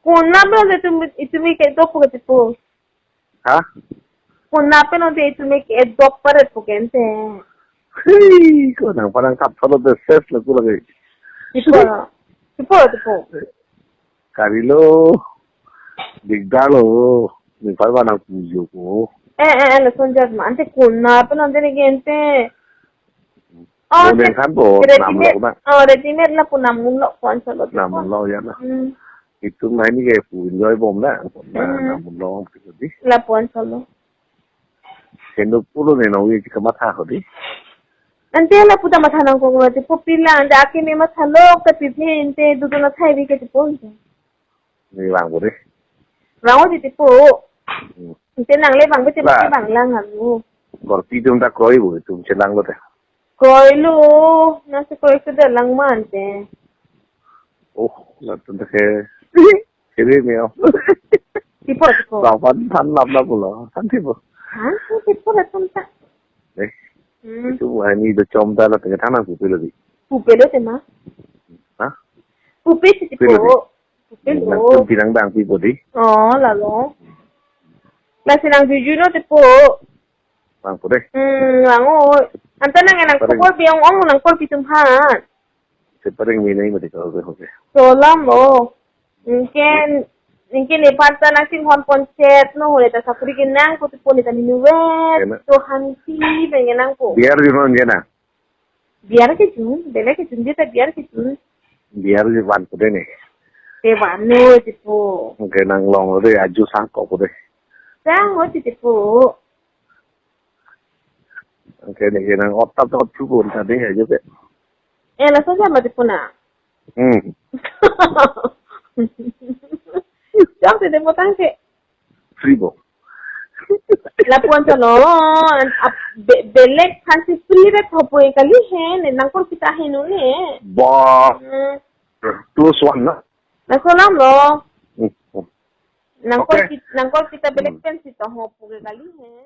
Kung nape no itumi ke do po tipo. Ha? Kung nape no itumi ke do pare po kente. Ko nang parang kapalo de ses na kulagay. Tipo. Karilo digdalo ni parwa nang pujo ko. La sonjas ma ante kung nape no gente. Nên khán bộ nằm lộ đó. Readymade la po namun lo po ansalo. Namun lo yan na. Itu na ni kay po enjoy bom na. Namun lo ang pagkadi. La po ansalo. Kendo pulo ni nawi ka matha ko di. Ante la puta mathanang ko ngati po pila anda aki me mathalok ta piphe ente dudu na thai bi ke tipo. Ni lang ko di. Rango di tipo. Ente nang le bang be tipo bang lang halu. Gorti tum ta koi bo tum chelang lo ta. Koilo, nasa koi ko da lang man te. Oh, la tum ta ke. Kiri mi o. Tipo. Ba pan than lap na pulo. Than tipo. Ha? Tipo la tum ta. Itu ni do chom ta la ta thana ku pilo di. Pupelo te ma. Ha? Pupe si tipo. Pupelo. Tum pinang dang tipo di. Oh, la lo. La sinang jujuno tipo. Bang ko di. Rango. Anta nang enang ko biang ong nang ko pitumhan. Separing minay mo di ka ko. Solam lo. Mungkin ipata na sing hon concert no ulit sa kurikin nang ko tipo ni minuet to hansi pengen nang ko. Biar di mana dia na? Biar ke jun, bela ke jun dia biar ke jun. Biar di wan ko ni. Te wano tipo. Mungkin nang long ro aju sang ko ko de. Sang ho tipo. Mungkin ni nang otak to chu ko ta de aja be. La soja ma tipo na. Jangan te demo tanke. Fribo. La puanto no, belek hansi free re thopo e kali hen, nang ko kita hen ne. Ba. Tu swan na. Na solam lo. Nang ko kita belek pen si to ho po kali hen.